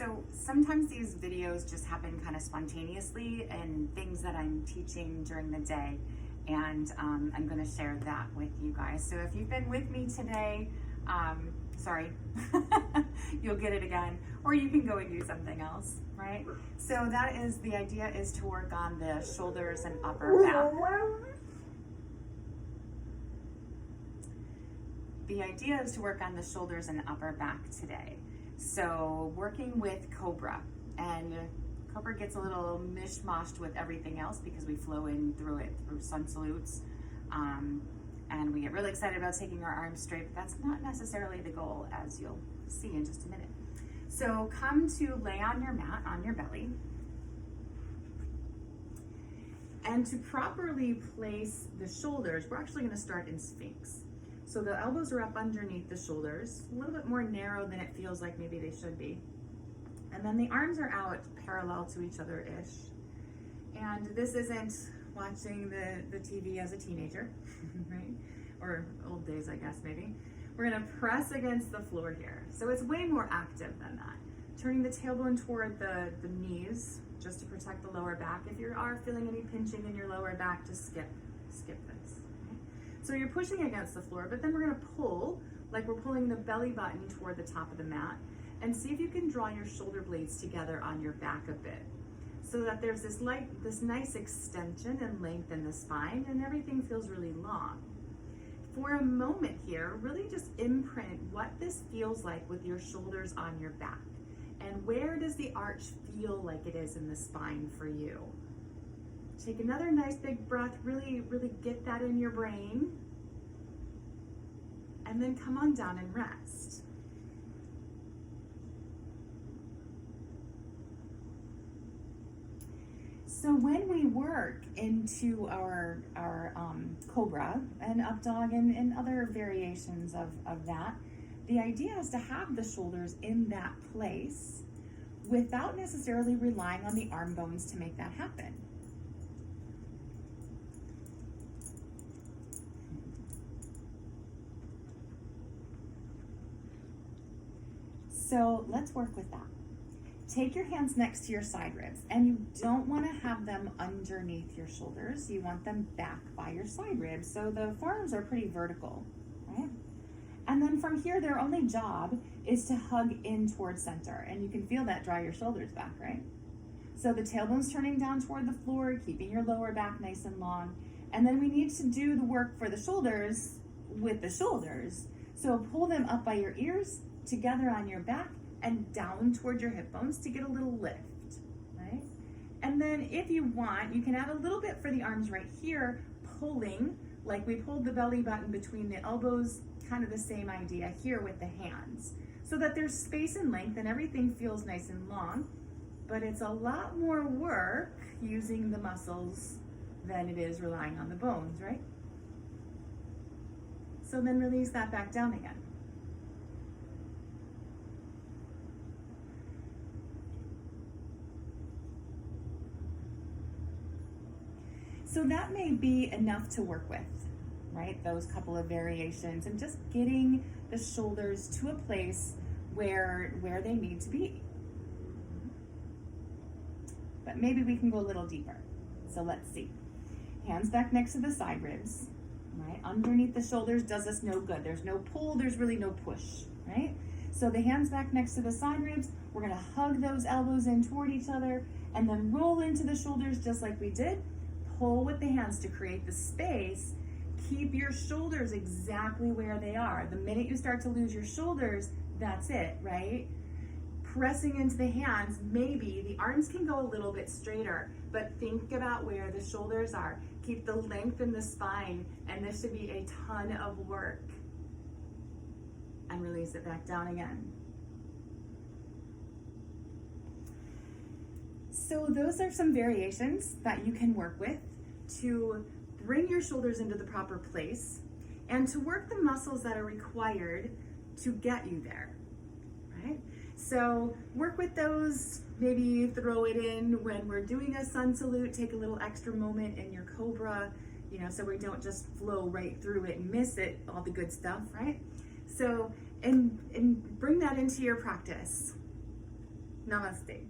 So sometimes these videos just happen kind of spontaneously and things that I'm teaching during the day, and I'm going to share that with you guys. So if you've been with me today, sorry, you'll get it again, or you can go and do something else, right? So that is, the idea is to work on the shoulders and upper back. The idea is to work on the shoulders and upper back today. So working with cobra, and cobra gets a little mishmashed with everything else because we flow in through it through sun salutes. And we get really excited about taking our arms straight, but that's not necessarily the goal, as you'll see in just a minute. So come to lay on your mat on your belly. And to properly place the shoulders, we're actually going to start in Sphinx. So the elbows are up underneath the shoulders, a little bit more narrow than it feels like maybe they should be. And then the arms are out parallel to each other-ish. And this isn't watching the TV as a teenager, right? Or old days, I guess, maybe. We're gonna press against the floor here. So it's way more active than that. Turning the tailbone toward the knees, just to protect the lower back. If you are feeling any pinching in your lower back, just skip this. So you're pushing against the floor, but then we're gonna pull, like we're pulling the belly button toward the top of the mat, and see if you can draw your shoulder blades together on your back a bit, so that there's this nice extension and length in the spine, and everything feels really long. For a moment here, really just imprint what this feels like with your shoulders on your back, and where does the arch feel like it is in the spine for you. Take another nice big breath, really get that in your brain, and then come on down and rest. So when we work into our cobra and up dog and other variations of that, the idea is to have the shoulders in that place without necessarily relying on the arm bones to make that happen. So let's work with that. Take your hands next to your side ribs, and you don't want to have them underneath your shoulders. You want them back by your side ribs, so the forearms are pretty vertical, right? And then from here, their only job is to hug in towards center, and you can feel that draw your shoulders back, right? So the tailbone's turning down toward the floor, keeping your lower back nice and long. And then we need to do the work for the shoulders with the shoulders. So pull them up by your ears, together on your back, and down toward your hip bones to get a little lift, right? And then if you want, you can add a little bit for the arms right here, pulling, like we pulled the belly button between the elbows, kind of the same idea here with the hands, so that there's space and length and everything feels nice and long, but it's a lot more work using the muscles than it is relying on the bones, right? So then release that back down again. So that may be enough to work with, right? Those couple of variations, and just getting the shoulders to a place where they need to be. But maybe we can go a little deeper. So let's see. Hands back next to the side ribs, right? Underneath the shoulders does us no good. There's no pull, there's really no push, right? So the hands back next to the side ribs, we're gonna hug those elbows in toward each other, and then roll into the shoulders just like we did. Pull with the hands to create the space. Keep your shoulders exactly where they are. The minute you start to lose your shoulders, that's it, right? Pressing into the hands, maybe the arms can go a little bit straighter, but think about where the shoulders are. Keep the length in the spine, and this should be a ton of work. And release it back down again. So those are some variations that you can work with to bring your shoulders into the proper place and to work the muscles that are required to get you there, right? So work with those, maybe throw it in when we're doing a sun salute, take a little extra moment in your cobra, so we don't just flow right through it and miss it, all the good stuff, right? So, and bring that into your practice. Namaste.